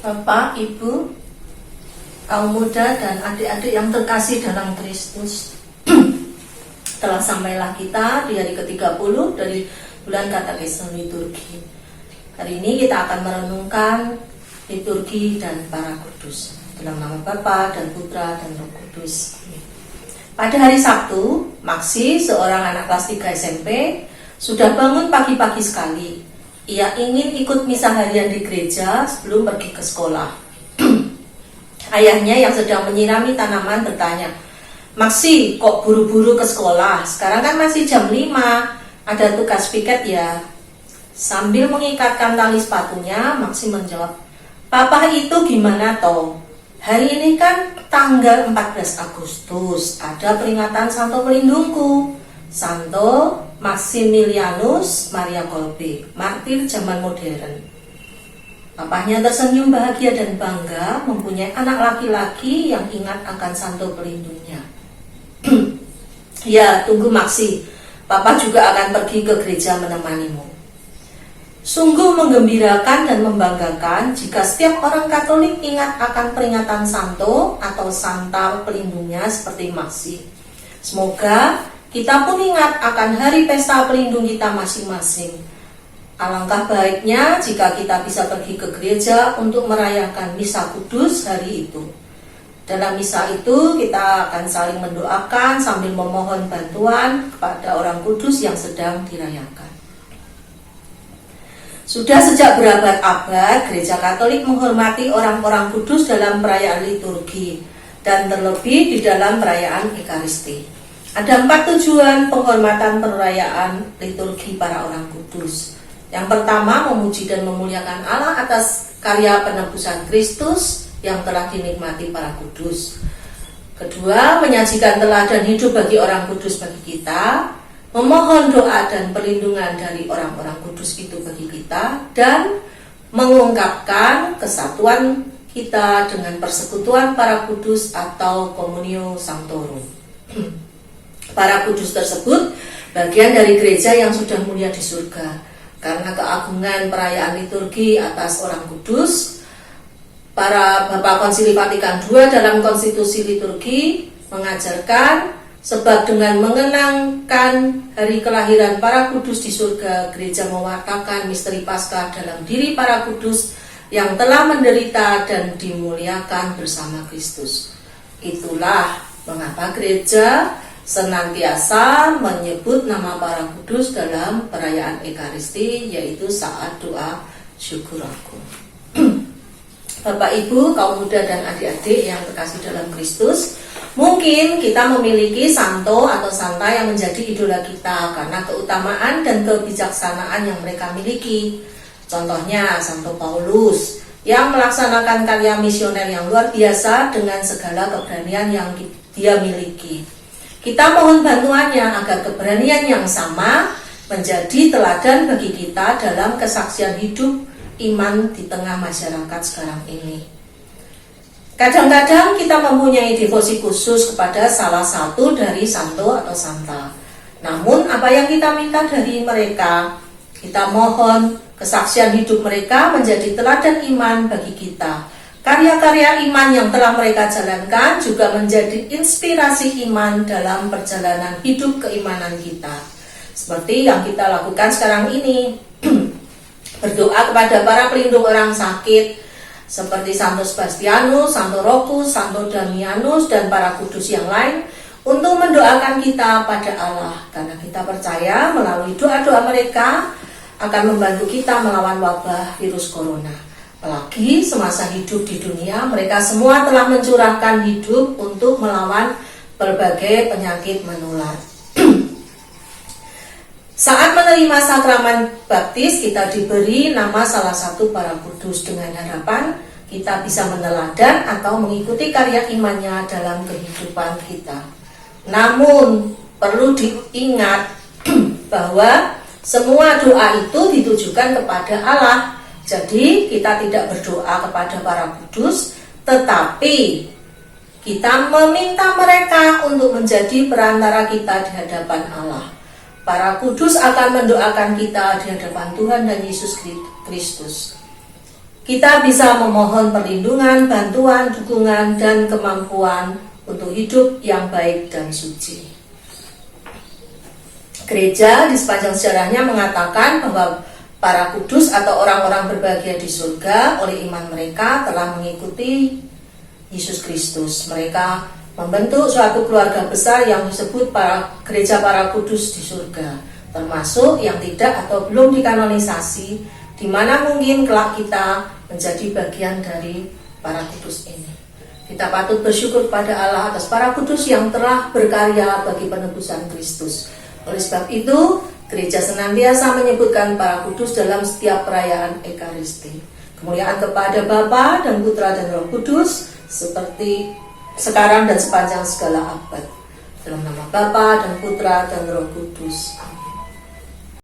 Bapak, Ibu, kaum muda dan adik-adik yang terkasih dalam Kristus, telah sampailah kita di hari ke-30 dari bulan Katekisme Liturgi. Hari ini kita akan merenungkan liturgi dan para kudus. Dalam nama Bapa dan Putra dan Roh Kudus. Pada hari Sabtu, Maksi, seorang anak kelas 3 SMP, sudah bangun pagi-pagi sekali. Ia ingin ikut misa harian di gereja sebelum pergi ke sekolah. Ayahnya yang sedang menyirami tanaman bertanya, "Maksi, kok buru-buru ke sekolah? Sekarang kan masih jam 5, ada tugas piket ya?" Sambil mengikatkan tali sepatunya, Maksi menjawab, "Papa itu gimana toh? Hari ini kan tanggal 14 Agustus, ada peringatan Santo Pelindungku, Santo Maximilianus Maria Kolbe, martir zaman modern." Papahnya tersenyum bahagia dan bangga mempunyai anak laki-laki yang ingat akan Santo Pelindungnya. "Ya, tunggu Maksi, Papa juga akan pergi ke gereja menemanimu." Sungguh menggembirakan dan membanggakan jika setiap orang Katolik ingat akan peringatan Santo atau Santa Pelindungnya seperti Maksi. Semoga kita pun ingat akan hari pesta pelindung kita masing-masing. Alangkah baiknya jika kita bisa pergi ke gereja untuk merayakan misa kudus hari itu. Dalam misa itu kita akan saling mendoakan sambil memohon bantuan kepada orang kudus yang sedang dirayakan. Sudah sejak berabad-abad, Gereja Katolik menghormati orang-orang kudus dalam perayaan liturgi dan terlebih di dalam perayaan Ekaristi. Ada 4 tujuan penghormatan perayaan liturgi para orang kudus. Yang pertama, memuji dan memuliakan Allah atas karya penebusan Kristus yang telah dinikmati para kudus. Kedua, menyajikan teladan hidup bagi orang kudus bagi kita, memohon doa dan perlindungan dari orang-orang kudus itu bagi kita, dan mengungkapkan kesatuan kita dengan persekutuan para kudus atau Communio Sanctorum. Para kudus tersebut bagian dari gereja yang sudah mulia di surga. Karena keagungan perayaan liturgi atas orang kudus, para Bapak Konsili Vatikan II dalam konstitusi liturgi mengajarkan, sebab dengan mengenangkan hari kelahiran para kudus di surga, gereja mewartakan misteri Paskah dalam diri para kudus yang telah menderita dan dimuliakan bersama Kristus. Itulah mengapa gereja senantiasa menyebut nama para kudus dalam perayaan Ekaristi, yaitu saat doa syukur aku. Bapak, Ibu, kaum muda dan adik-adik yang terkasih dalam Kristus, mungkin kita memiliki santo atau santa yang menjadi idola kita karena keutamaan dan kebijaksanaan yang mereka miliki. Contohnya Santo Paulus yang melaksanakan karya misioner yang luar biasa dengan segala keberanian yang dia miliki. Kita mohon bantuannya agar keberanian yang sama menjadi teladan bagi kita dalam kesaksian hidup iman di tengah masyarakat sekarang ini. Kadang-kadang kita mempunyai devosi khusus kepada salah satu dari santo atau santa. Namun apa yang kita minta dari mereka? Kita mohon kesaksian hidup mereka menjadi teladan iman bagi kita. Karya-karya iman yang telah mereka jalankan juga menjadi inspirasi iman dalam perjalanan hidup keimanan kita. Seperti yang kita lakukan sekarang ini. Berdoa kepada para pelindung orang sakit seperti Santo Sebastianus, Santo Rocus, Santo Damianus, dan para kudus yang lain untuk mendoakan kita pada Allah, karena kita percaya melalui doa-doa mereka akan membantu kita melawan wabah virus corona. Apalagi semasa hidup di dunia, mereka semua telah mencurahkan hidup untuk melawan berbagai penyakit menular. Saat menerima sakramen baptis, kita diberi nama salah satu para kudus dengan harapan kita bisa meneladan atau mengikuti karya imannya dalam kehidupan kita. Namun, perlu diingat bahwa semua doa itu ditujukan kepada Allah. Jadi, kita tidak berdoa kepada para kudus, tetapi kita meminta mereka untuk menjadi perantara kita di hadapan Allah. Para kudus akan mendoakan kita di hadapan Tuhan dan Yesus Kristus. kita bisa memohon perlindungan, bantuan, dukungan, dan kemampuan untuk hidup yang baik dan suci. Gereja di sepanjang sejarahnya mengatakan bahwa para kudus atau orang-orang berbahagia di surga oleh iman mereka telah mengikuti Yesus Kristus. Mereka membentuk suatu keluarga besar yang disebut gereja para kudus di surga, termasuk yang tidak atau belum dikanonisasi, di mana mungkin kelak kita menjadi bagian dari para kudus ini. Kita patut bersyukur pada Allah atas para kudus yang telah berkarya bagi penebusan Kristus. Oleh sebab itu, gereja senantiasa menyebutkan para kudus dalam setiap perayaan Ekaristi. Kemuliaan kepada Bapa dan Putra dan Roh Kudus, seperti sekarang dan sepanjang segala abad. Dalam nama Bapa dan Putra dan Roh Kudus. Amin.